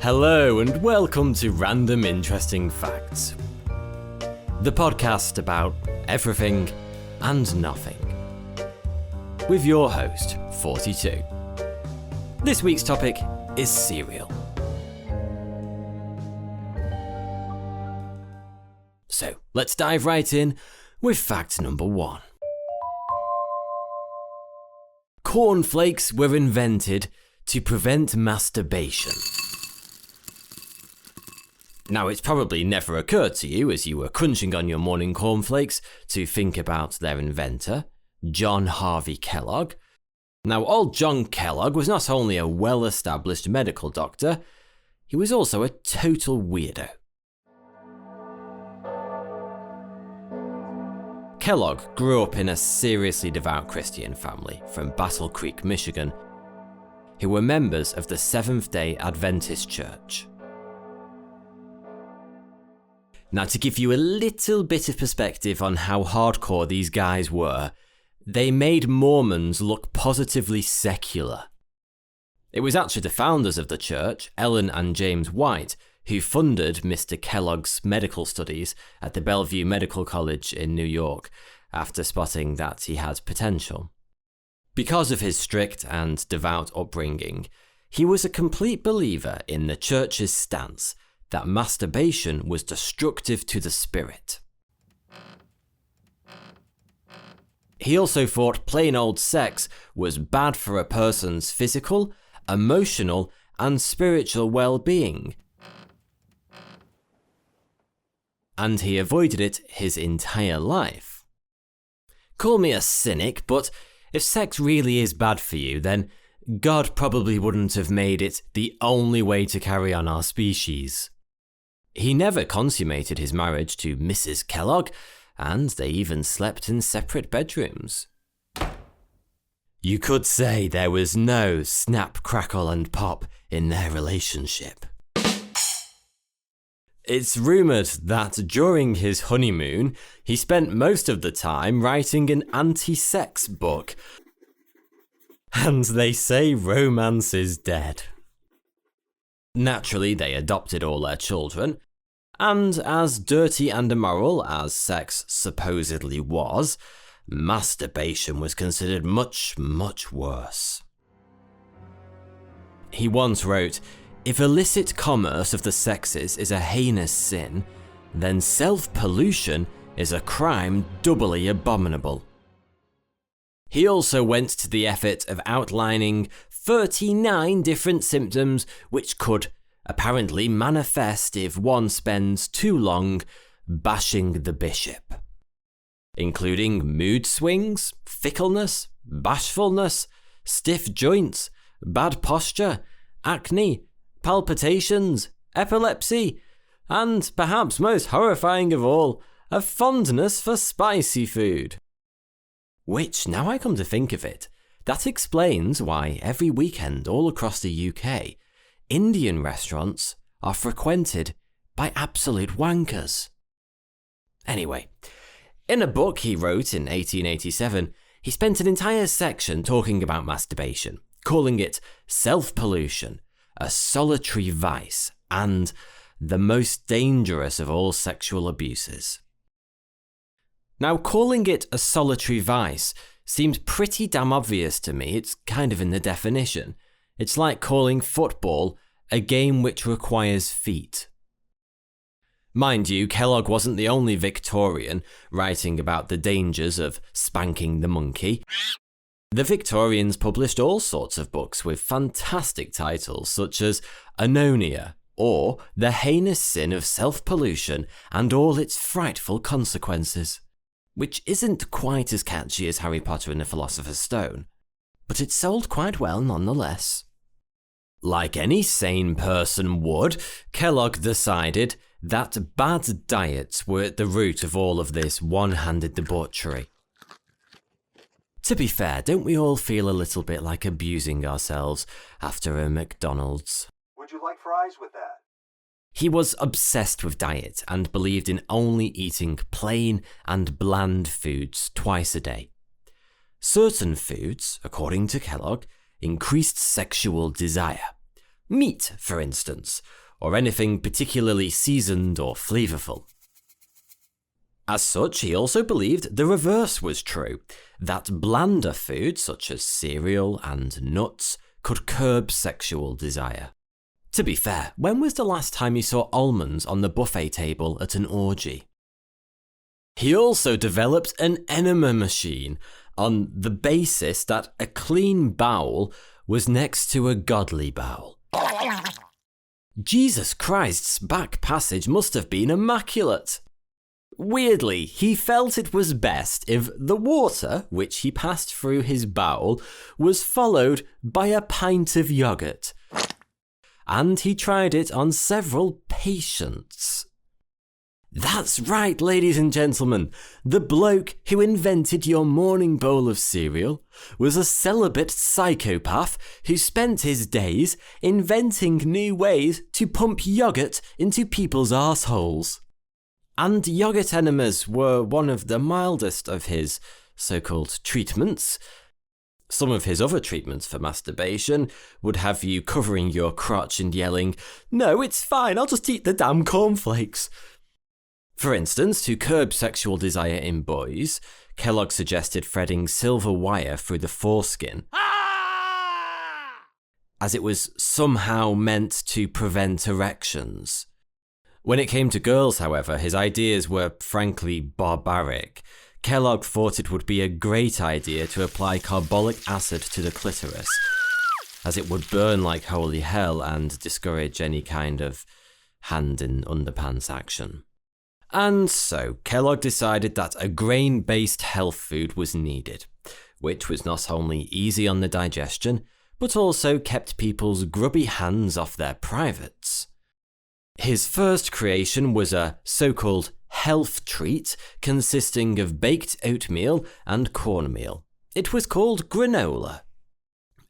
Hello and welcome to Random Interesting Facts, the podcast about everything and nothing, with your host, 42. This week's topic is cereal. So let's dive right in with fact number 1. Cornflakes were invented to prevent masturbation. Now, it's probably never occurred to you as you were crunching on your morning cornflakes to think about their inventor, John Harvey Kellogg. Now, old John Kellogg was not only a well-established medical doctor, he was also a total weirdo. Kellogg grew up in a seriously devout Christian family from Battle Creek, Michigan, who were members of the Seventh-day Adventist Church. Now, to give you a little bit of perspective on how hardcore these guys were, they made Mormons look positively secular. It was actually the founders of the church, Ellen and James White, who funded Mr. Kellogg's medical studies at the Bellevue Medical College in New York after spotting that he had potential. Because of his strict and devout upbringing, he was a complete believer in the church's stance that masturbation was destructive to the spirit. He also thought plain old sex was bad for a person's physical, emotional, and spiritual well-being, and he avoided it his entire life. Call me a cynic, but if sex really is bad for you, then God probably wouldn't have made it the only way to carry on our species. He never consummated his marriage to Mrs. Kellogg, and they even slept in separate bedrooms. You could say there was no snap, crackle, and pop in their relationship. It's rumoured that during his honeymoon, he spent most of the time writing an anti-sex book. And they say romance is dead. Naturally, they adopted all their children, and as dirty and immoral as sex supposedly was, masturbation was considered much, much worse. He once wrote, "If illicit commerce of the sexes is a heinous sin, then self-pollution is a crime doubly abominable." He also went to the effort of outlining 39 different symptoms which could apparently manifest if one spends too long bashing the bishop, including mood swings, fickleness, bashfulness, stiff joints, bad posture, acne, palpitations, epilepsy, and perhaps most horrifying of all, a fondness for spicy food. Which, now I come to think of it, that explains why every weekend all across the UK, Indian restaurants are frequented by absolute wankers. Anyway, in a book he wrote in 1887, he spent an entire section talking about masturbation, calling it self-pollution, a solitary vice, and the most dangerous of all sexual abuses. Now, calling it a solitary vice seems pretty damn obvious to me. It's kind of in the definition. It's like calling football a game which requires feet. Mind you, Kellogg wasn't the only Victorian writing about the dangers of spanking the monkey. The Victorians published all sorts of books with fantastic titles such as Anonia, or The Heinous Sin of Self-Pollution and All Its Frightful Consequences, which isn't quite as catchy as Harry Potter and the Philosopher's Stone, but it sold quite well nonetheless. Like any sane person would, Kellogg decided that bad diets were at the root of all of this one-handed debauchery. To be fair, don't we all feel a little bit like abusing ourselves after a McDonald's? Would you like fries with that? He was obsessed with diet and believed in only eating plain and bland foods twice a day. Certain foods, according to Kellogg, increased sexual desire, Meat, for instance, or anything particularly seasoned or flavourful. As such, he also believed the reverse was true, that blander foods such as cereal and nuts could curb sexual desire. To be fair, when was the last time you saw almonds on the buffet table at an orgy? He also developed an enema machine on the basis that a clean bowel was next to a godly bowel. Jesus Christ's back passage must have been immaculate. Weirdly, he felt it was best if the water, which he passed through his bowel, was followed by a pint of yoghurt. And he tried it on several patients. That's right, ladies and gentlemen. The bloke who invented your morning bowl of cereal was a celibate psychopath who spent his days inventing new ways to pump yoghurt into people's arseholes. And yoghurt enemas were one of the mildest of his so-called treatments. Some of his other treatments for masturbation would have you covering your crotch and yelling, "No, it's fine, I'll just eat the damn cornflakes." For instance, to curb sexual desire in boys, Kellogg suggested threading silver wire through the foreskin, as it was somehow meant to prevent erections. When it came to girls, however, his ideas were frankly barbaric. Kellogg thought it would be a great idea to apply carbolic acid to the clitoris, as it would burn like holy hell and discourage any kind of hand in underpants action. And so, Kellogg decided that a grain-based health food was needed, which was not only easy on the digestion, but also kept people's grubby hands off their privates. His first creation was a so-called health treat consisting of baked oatmeal and cornmeal. It was called granola.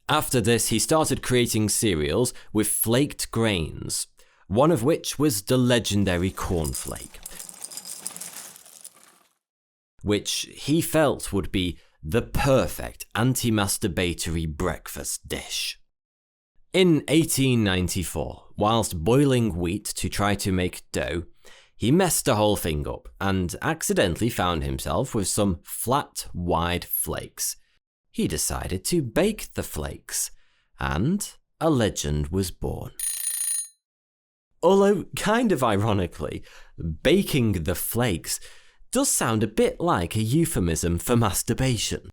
After this, he started creating cereals with flaked grains, one of which was the legendary cornflake, which he felt would be the perfect anti-masturbatory breakfast dish. In 1894, whilst boiling wheat to try to make dough, he messed the whole thing up and accidentally found himself with some flat, wide flakes. He decided to bake the flakes, and a legend was born. Although, kind of ironically, baking the flakes does sound a bit like a euphemism for masturbation.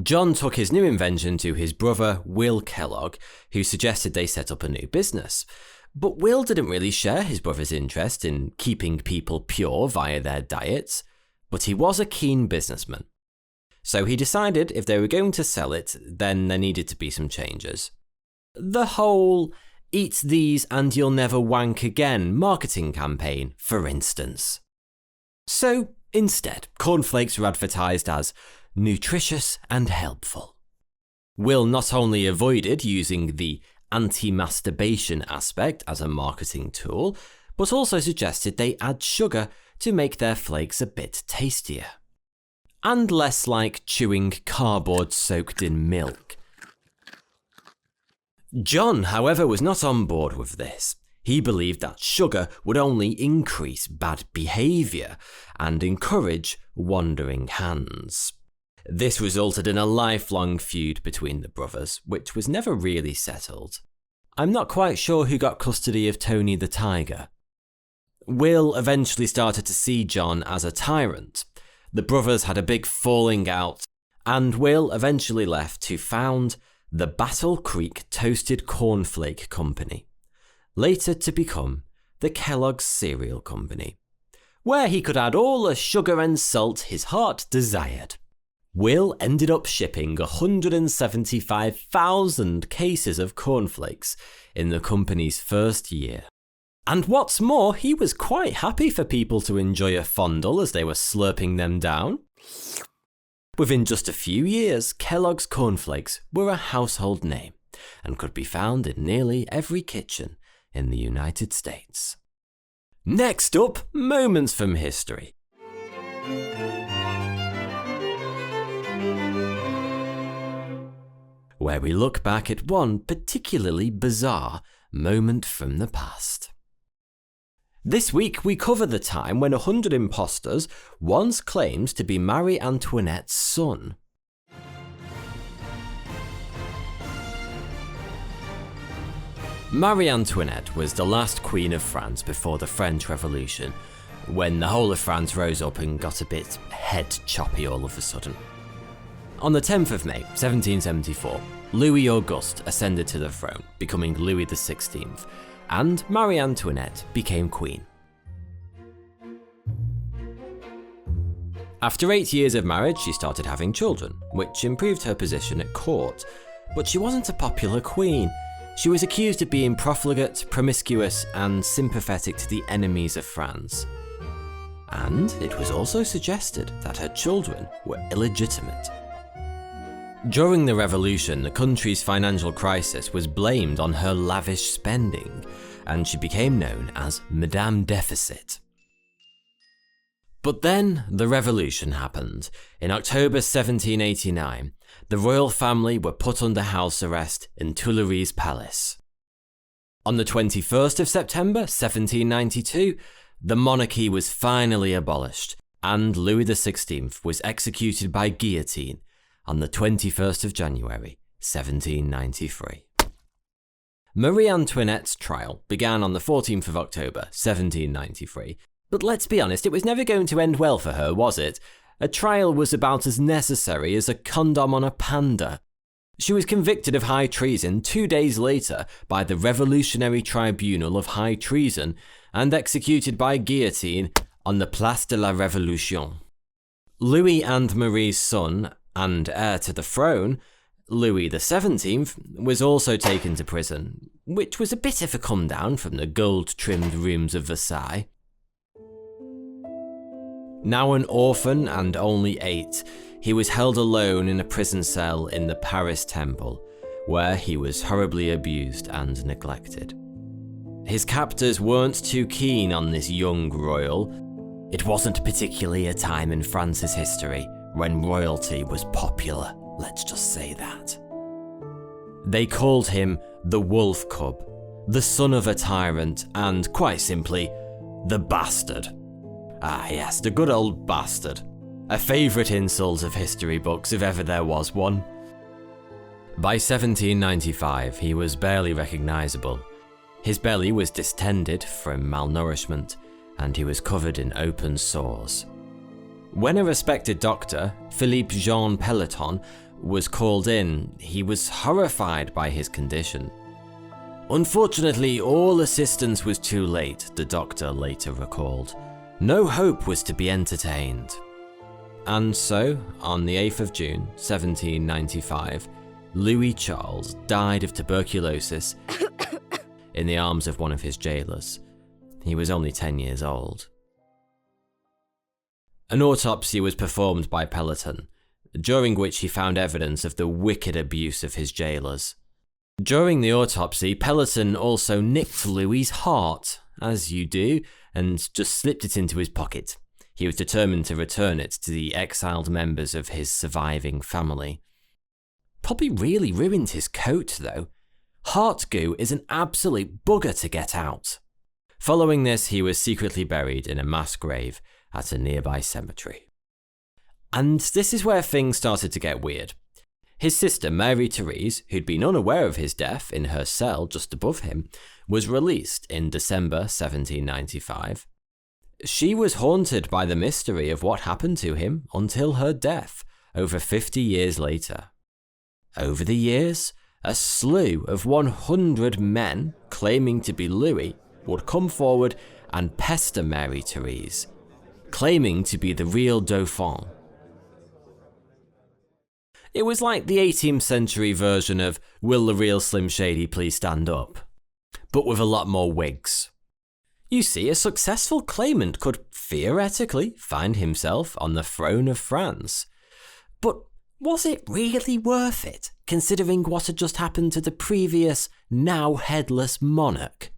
John took his new invention to his brother, Will Kellogg, who suggested they set up a new business. But Will didn't really share his brother's interest in keeping people pure via their diets, but he was a keen businessman. So he decided if they were going to sell it, then there needed to be some changes. The whole "eat these and you'll never wank again" marketing campaign, for instance. So, instead, cornflakes were advertised as nutritious and helpful. Will not only avoided using the anti-masturbation aspect as a marketing tool, but also suggested they add sugar to make their flakes a bit tastier. And less like chewing cardboard soaked in milk. John, however, was not on board with this. He believed that sugar would only increase bad behaviour and encourage wandering hands. This resulted in a lifelong feud between the brothers, which was never really settled. I'm not quite sure who got custody of Tony the Tiger. Will eventually started to see John as a tyrant. The brothers had a big falling out, and Will eventually left to found the Battle Creek Toasted Cornflake Company, later to become the Kellogg's Cereal Company, where he could add all the sugar and salt his heart desired. Will ended up shipping 175,000 cases of cornflakes in the company's first year. And what's more, he was quite happy for people to enjoy a fondle as they were slurping them down. Within just a few years, Kellogg's cornflakes were a household name and could be found in nearly every kitchen in the United States. Next up, moments from history. where we look back at one particularly bizarre moment from the past. This week we cover the time when 100 impostors once claimed to be Marie Antoinette's son. Marie Antoinette was the last queen of France before the French Revolution, when the whole of France rose up and got a bit head choppy all of a sudden. On the 10th of May 1774, Louis Auguste ascended to the throne, becoming Louis XVI, and Marie Antoinette became queen. After 8 years of marriage, she started having children, which improved her position at court. But she wasn't a popular queen. She was accused of being profligate, promiscuous, and sympathetic to the enemies of France. And it was also suggested that her children were illegitimate. During the revolution, the country's financial crisis was blamed on her lavish spending, and she became known as Madame Deficit. But then the revolution happened. In October 1789, the royal family were put under house arrest in Tuileries Palace. On the 21st of September 1792, the monarchy was finally abolished, and Louis XVI was executed by guillotine on the 21st of January 1793. Marie Antoinette's trial began on the 14th of October 1793, but let's be honest, it was never going to end well for her, was it? A trial was about as necessary as a condom on a panda. She was convicted of high treason 2 days later by the Revolutionary Tribunal of High Treason and executed by guillotine on the Place de la Révolution. Louis and Marie's son and heir to the throne, Louis XVII, was also taken to prison, which was a bit of a come down from the gold-trimmed rooms of Versailles. Now an orphan and only 8, he was held alone in a prison cell in the Paris Temple, where he was horribly abused and neglected. His captors weren't too keen on this young royal. It wasn't particularly a time in France's history when royalty was popular, let's just say that. They called him the Wolf Cub, the son of a tyrant, and quite simply, the bastard. Ah yes, the good old bastard. A favourite insult of history books if ever there was one. By 1795, he was barely recognisable. His belly was distended from malnourishment, and he was covered in open sores. When a respected doctor, Philippe Jean Pelleton, was called in, he was horrified by his condition. Unfortunately, all assistance was too late, the doctor later recalled. No hope was to be entertained. And so, on the 8th of June, 1795, Louis Charles died of tuberculosis in the arms of one of his jailers. He was only 10 years old. An autopsy was performed by Pelleton, during which he found evidence of the wicked abuse of his jailers. During the autopsy, Pelleton also nicked Louis's heart, as you do, and just slipped it into his pocket. He was determined to return it to the exiled members of his surviving family. Probably really ruined his coat, though. Heart goo is an absolute bugger to get out. Following this, he was secretly buried in a mass grave at a nearby cemetery. And this is where things started to get weird. His sister Marie-Therese, who'd been unaware of his death in her cell just above him, was released in December 1795. She was haunted by the mystery of what happened to him until her death, over 50 years later. Over the years, a slew of 100 men claiming to be Louis would come forward and pester Marie-Therese, claiming to be the real Dauphin. It was like the 18th century version of "Will the real Slim Shady please stand up?" but with a lot more wigs. You see, a successful claimant could theoretically find himself on the throne of France. But was it really worth it, considering what had just happened to the previous, now headless monarch?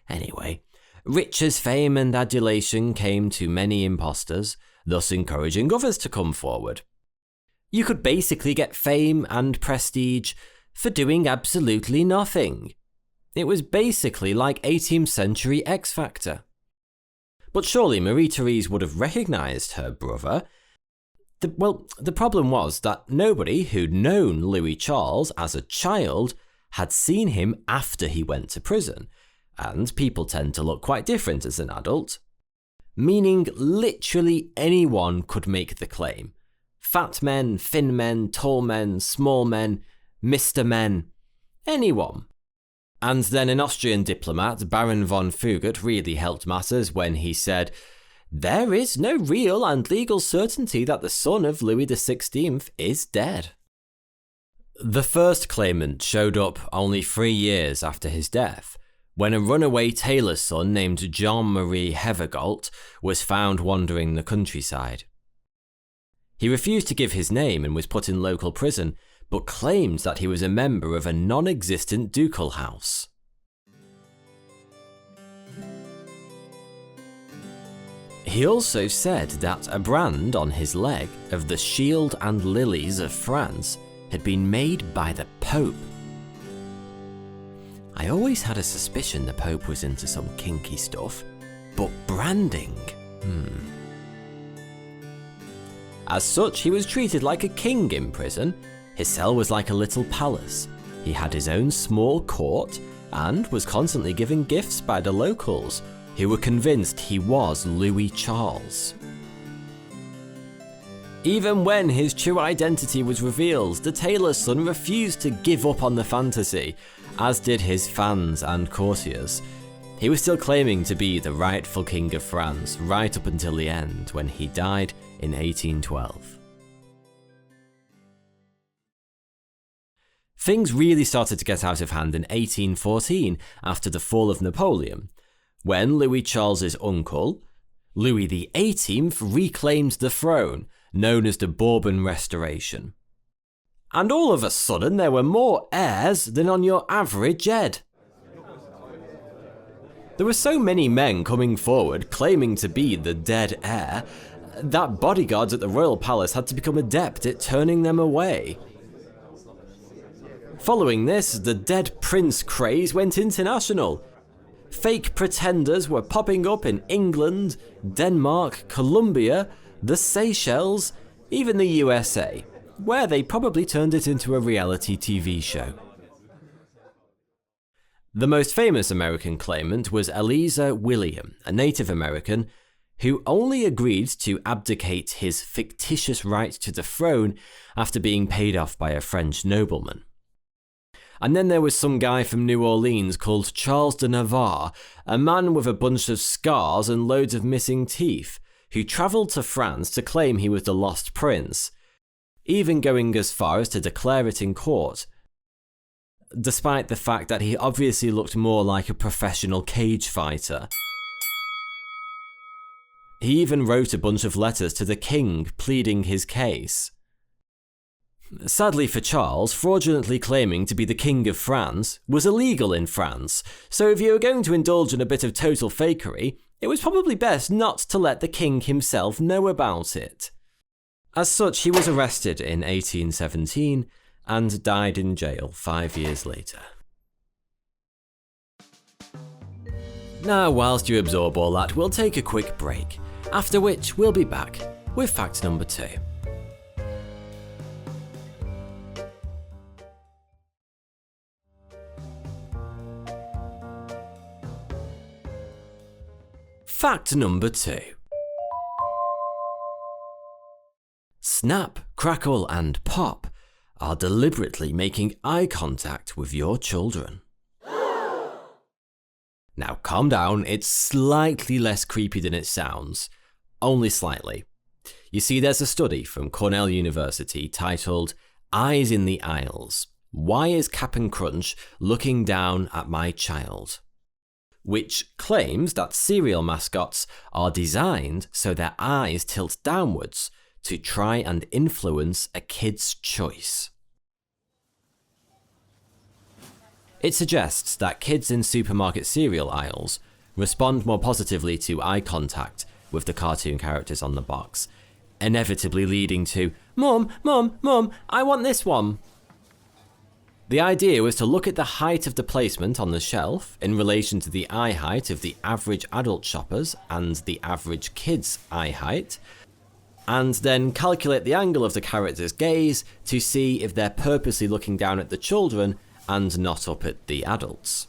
Anyway, riches, fame and adulation came to many impostors, thus encouraging others to come forward. You could basically get fame and prestige for doing absolutely nothing. It was basically like 18th century X Factor. But surely Marie-Therese would have recognised her brother. The problem was that nobody who'd known Louis Charles as a child had seen him after he went to prison, and people tend to look quite different as an adult. Meaning literally anyone could make the claim. Fat men, thin men, tall men, small men, Mr. Men, anyone. And then an Austrian diplomat, Baron von Fugert, really helped matters when he said, "There is no real and legal certainty that the son of Louis XVI is dead." The first claimant showed up only 3 years after his death, when a runaway tailor's son named Jean-Marie Hevergault was found wandering the countryside. He refused to give his name and was put in local prison, but claimed that he was a member of a non-existent ducal house. He also said that a brand on his leg of the Shield and Lilies of France had been made by the Pope. I always had a suspicion the Pope was into some kinky stuff, but branding? As such, he was treated like a king in prison. His cell was like a little palace. He had his own small court and was constantly given gifts by the locals, who were convinced he was Louis Charles. Even when his true identity was revealed, the tailor's son refused to give up on the fantasy, as did his fans and courtiers. He was still claiming to be the rightful king of France right up until the end, when he died in 1812. Things really started to get out of hand in 1814 after the fall of Napoleon, when Louis Charles's uncle, Louis XVIII, reclaimed the throne, known as the Bourbon Restoration. And all of a sudden there were more heirs than on your average Ed. There were so many men coming forward claiming to be the dead heir that bodyguards at the royal palace had to become adept at turning them away. Following this, the dead prince craze went international. Fake pretenders were popping up in England, Denmark, Colombia, the Seychelles, even the USA, where they probably turned it into a reality TV show. The most famous American claimant was Eliza William, a Native American who only agreed to abdicate his fictitious right to the throne after being paid off by a French nobleman. And then there was some guy from New Orleans called Charles de Navarre, a man with a bunch of scars and loads of missing teeth, who travelled to France to claim he was the lost prince, even going as far as to declare it in court, despite the fact that he obviously looked more like a professional cage fighter. He even wrote a bunch of letters to the king pleading his case. Sadly for Charles, fraudulently claiming to be the King of France was illegal in France, so if you were going to indulge in a bit of total fakery, it was probably best not to let the king himself know about it. As such, he was arrested in 1817 and died in jail 5 years later. Now, whilst you absorb all that, we'll take a quick break, after which we'll be back with fact number 2. Fact number 2. Snap, crackle, and pop are deliberately making eye contact with your children. Now calm down, it's slightly less creepy than it sounds. Only slightly. You see, there's a study from Cornell University titled Eyes in the Aisles. Why is Cap'n Crunch looking down at my child? Which claims that cereal mascots are designed so their eyes tilt downwards to try and influence a kid's choice. It suggests that kids in supermarket cereal aisles respond more positively to eye contact with the cartoon characters on the box, inevitably leading to, "Mum, Mum, Mum, I want this one." The idea was to look at the height of the placement on the shelf in relation to the eye height of the average adult shoppers and the average kid's eye height, and then calculate the angle of the character's gaze to see if they're purposely looking down at the children and not up at the adults.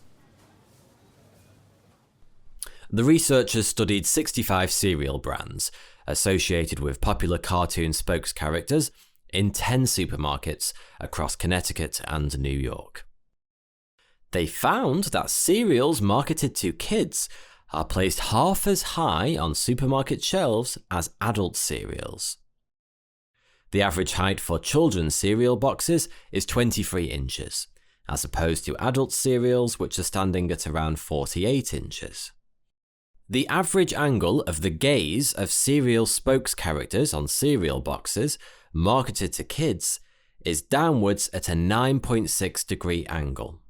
The researchers studied 65 cereal brands associated with popular cartoon spokes characters in 10 supermarkets across Connecticut and New York. They found that cereals marketed to kids are placed half as high on supermarket shelves as adult cereals. The average height for children's cereal boxes is 23 inches, as opposed to adult cereals which are standing at around 48 inches. The average angle of the gaze of cereal spokes characters on cereal boxes marketed to kids is downwards at a 9.6 degree angle,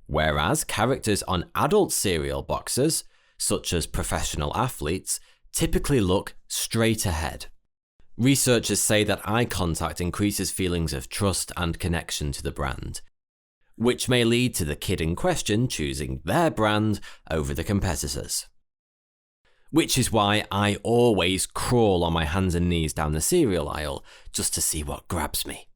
whereas characters on adult cereal boxes, such as professional athletes, typically look straight ahead. Researchers say that eye contact increases feelings of trust and connection to the brand, which may lead to the kid in question choosing their brand over the competitors. Which is why I always crawl on my hands and knees down the cereal aisle just to see what grabs me.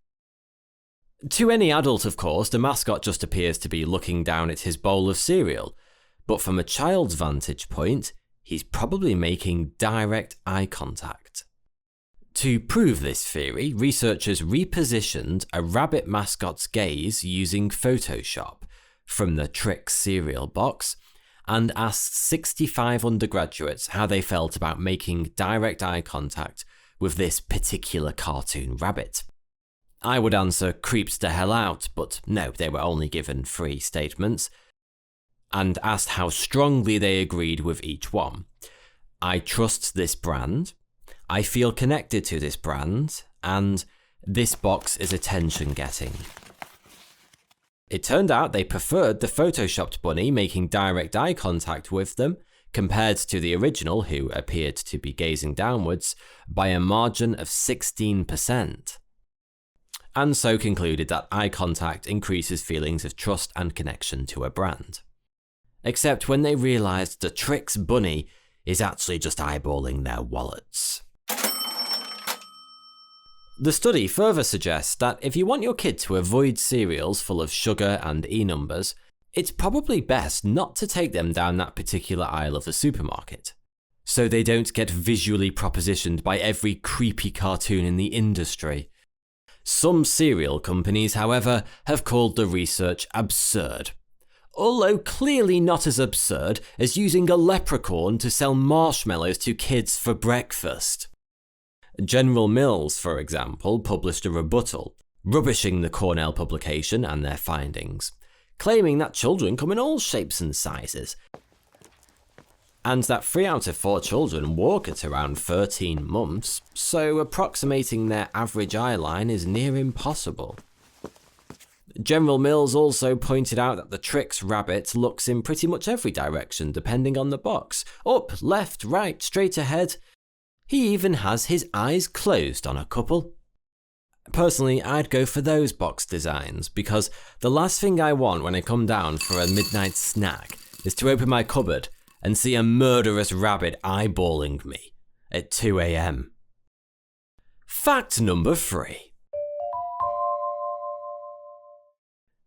To any adult, of course, the mascot just appears to be looking down at his bowl of cereal, but from a child's vantage point, he's probably making direct eye contact. To prove this theory, researchers repositioned a rabbit mascot's gaze using Photoshop from the Trix cereal box and asked 65 undergraduates how they felt about making direct eye contact with this particular cartoon rabbit. I would answer creeps the hell out, but no, they were only given 3 statements, and asked how strongly they agreed with each one. I trust this brand, I feel connected to this brand, and this box is attention-getting. It turned out they preferred the photoshopped bunny making direct eye contact with them compared to the original, who appeared to be gazing downwards, by a margin of 16%. And so concluded that eye contact increases feelings of trust and connection to a brand. Except when they realised the Trix bunny is actually just eyeballing their wallets. The study further suggests that if you want your kid to avoid cereals full of sugar and E-numbers, it's probably best not to take them down that particular aisle of the supermarket, so they don't get visually propositioned by every creepy cartoon in the industry. Some cereal companies, however, have called the research absurd, although clearly not as absurd as using a leprechaun to sell marshmallows to kids for breakfast. General Mills, for example, published a rebuttal, rubbishing the Cornell publication and their findings, claiming that children come in all shapes and sizes, and that 3 out of 4 children walk at around 13 months, so approximating their average eye line is near impossible. General Mills also pointed out that the Trix rabbit looks in pretty much every direction depending on the box, up, left, right, straight ahead. He even has his eyes closed on a couple. Personally, I'd go for those box designs, because the last thing I want when I come down for a midnight snack is to open my cupboard and see a murderous rabbit eyeballing me at 2 a.m. Fact number 3.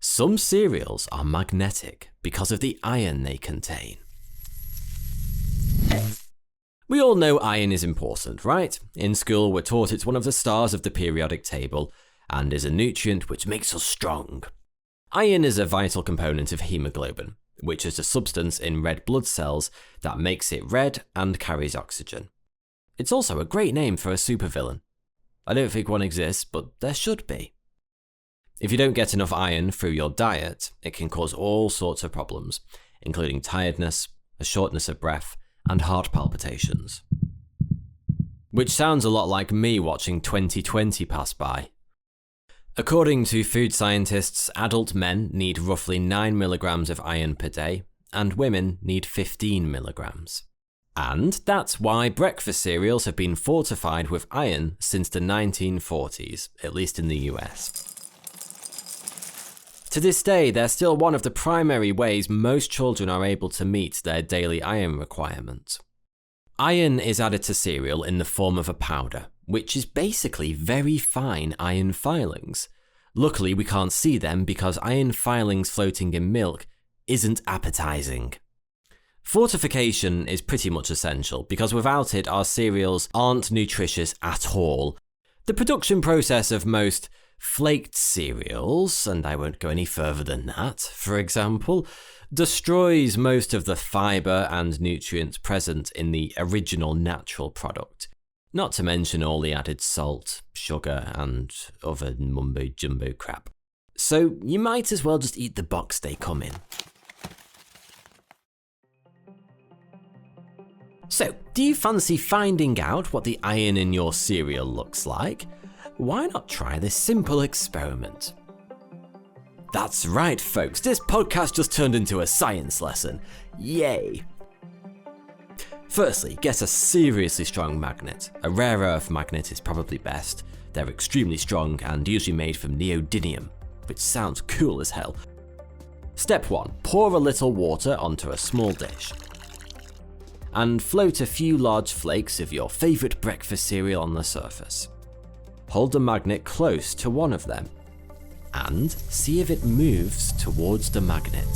Some cereals are magnetic because of the iron they contain. We all know iron is important, right? In school we're taught it's one of the stars of the periodic table and is a nutrient which makes us strong. Iron is a vital component of hemoglobin, which is a substance in red blood cells that makes it red and carries oxygen. It's also a great name for a supervillain. I don't think one exists, but there should be. If you don't get enough iron through your diet, it can cause all sorts of problems, including tiredness, a shortness of breath, and heart palpitations. Which sounds a lot like me watching 2020 pass by. According to food scientists, adult men need roughly 9 milligrams of iron per day, and women need 15 milligrams. And that's why breakfast cereals have been fortified with iron since the 1940s, at least in the US. To this day, they're still one of the primary ways most children are able to meet their daily iron requirement. Iron is added to cereal in the form of a powder, which is basically very fine iron filings. Luckily, we can't see them because iron filings floating in milk isn't appetizing. Fortification is pretty much essential because without it, our cereals aren't nutritious at all. The production process of most flaked cereals, and I won't go any further than that, for example, destroys most of the fibre and nutrients present in the original natural product. Not to mention all the added salt, sugar, and other mumbo-jumbo crap. So you might as well just eat the box they come in. So, do you fancy finding out what the iron in your cereal looks like? Why not try this simple experiment? That's right, folks, this podcast just turned into a science lesson. Yay! Firstly, get a seriously strong magnet. A rare earth magnet is probably best. They're extremely strong and usually made from neodymium, which sounds cool as hell. Step 1. Pour a little water onto a small dish. And float a few large flakes of your favourite breakfast cereal on the surface. Hold the magnet close to one of them, and see if it moves towards the magnet.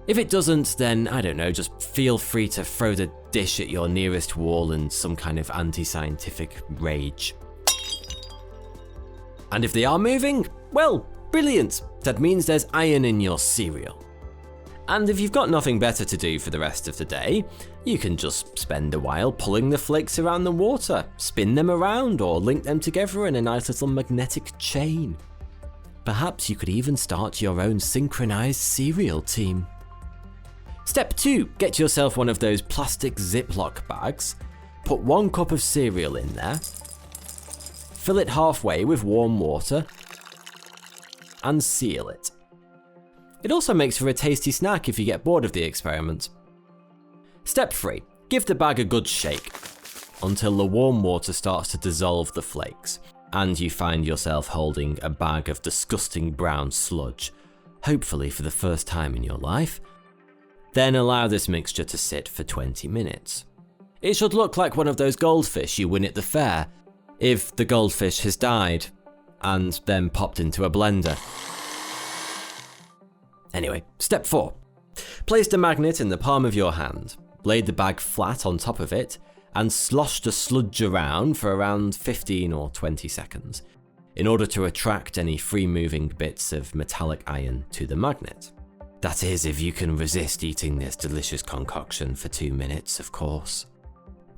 If it doesn't, then, I don't know, just feel free to throw the dish at your nearest wall in some kind of anti-scientific rage. And if they are moving, well, brilliant! That means there's iron in your cereal. And if you've got nothing better to do for the rest of the day, you can just spend a while pulling the flakes around the water, spin them around, or link them together in a nice little magnetic chain. Perhaps you could even start your own synchronized cereal team. Step 2. Get yourself one of those plastic Ziploc bags, put 1 cup of cereal in there, fill it halfway with warm water, and seal it. It also makes for a tasty snack if you get bored of the experiment. Step 3. Give the bag a good shake until the warm water starts to dissolve the flakes, and you find yourself holding a bag of disgusting brown sludge, hopefully for the first time in your life. Then allow this mixture to sit for 20 minutes. It should look like one of those goldfish you win at the fair, if the goldfish has died and then popped into a blender. Anyway, step 4. Place the magnet in the palm of your hand, lay the bag flat on top of it, and slosh the sludge around for around 15 or 20 seconds, in order to attract any free-moving bits of metallic iron to the magnet. That is, if you can resist eating this delicious concoction for 2 minutes, of course.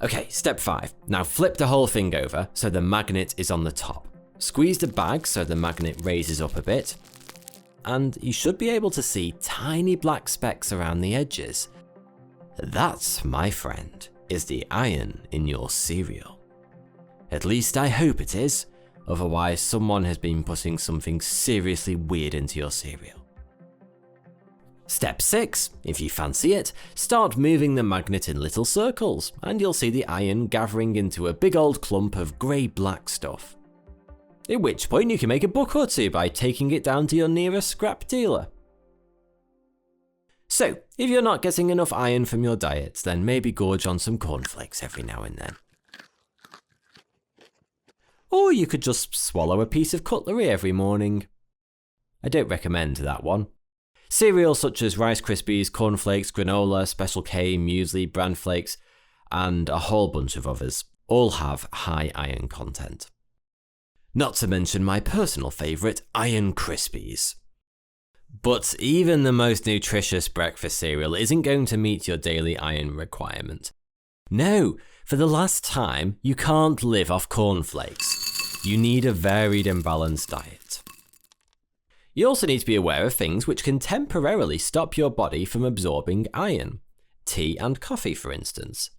Okay, step 5. Now flip the whole thing over so the magnet is on the top. Squeeze the bag so the magnet raises up a bit, and you should be able to see tiny black specks around the edges. That, my friend, is the iron in your cereal. At least I hope it is, otherwise someone has been putting something seriously weird into your cereal. Step 6, if you fancy it, start moving the magnet in little circles, and you'll see the iron gathering into a big old clump of grey-black stuff. At which point you can make a buck or two by taking it down to your nearest scrap dealer. So, if you're not getting enough iron from your diet, then maybe gorge on some cornflakes every now and then. Or you could just swallow a piece of cutlery every morning. I don't recommend that one. Cereals such as Rice Krispies, cornflakes, granola, Special K, muesli, bran flakes, and a whole bunch of others all have high iron content. Not to mention my personal favourite, Iron Krispies. But even the most nutritious breakfast cereal isn't going to meet your daily iron requirement. No, for the last time, you can't live off cornflakes. You need a varied and balanced diet. You also need to be aware of things which can temporarily stop your body from absorbing iron. Tea and coffee, for instance.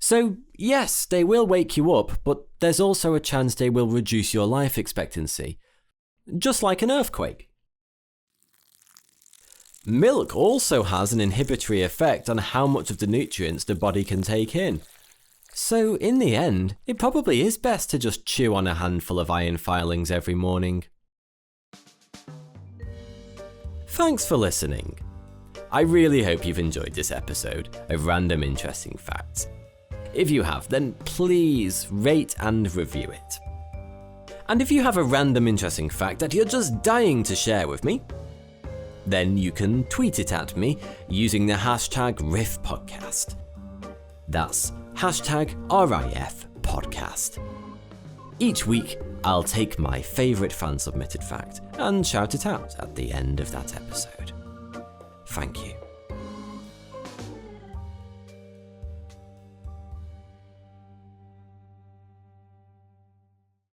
So, yes, they will wake you up, but there's also a chance they will reduce your life expectancy. Just like an earthquake. Milk also has an inhibitory effect on how much of the nutrients the body can take in. So in the end, it probably is best to just chew on a handful of iron filings every morning. Thanks for listening. I really hope you've enjoyed this episode of Random Interesting Facts. If you have, then please rate and review it. And if you have a random interesting fact that you're just dying to share with me, then you can tweet it at me using the hashtag RIF podcast. That's hashtag RIF podcast. Each week, I'll take my favourite fan-submitted fact and shout it out at the end of that episode. Thank you.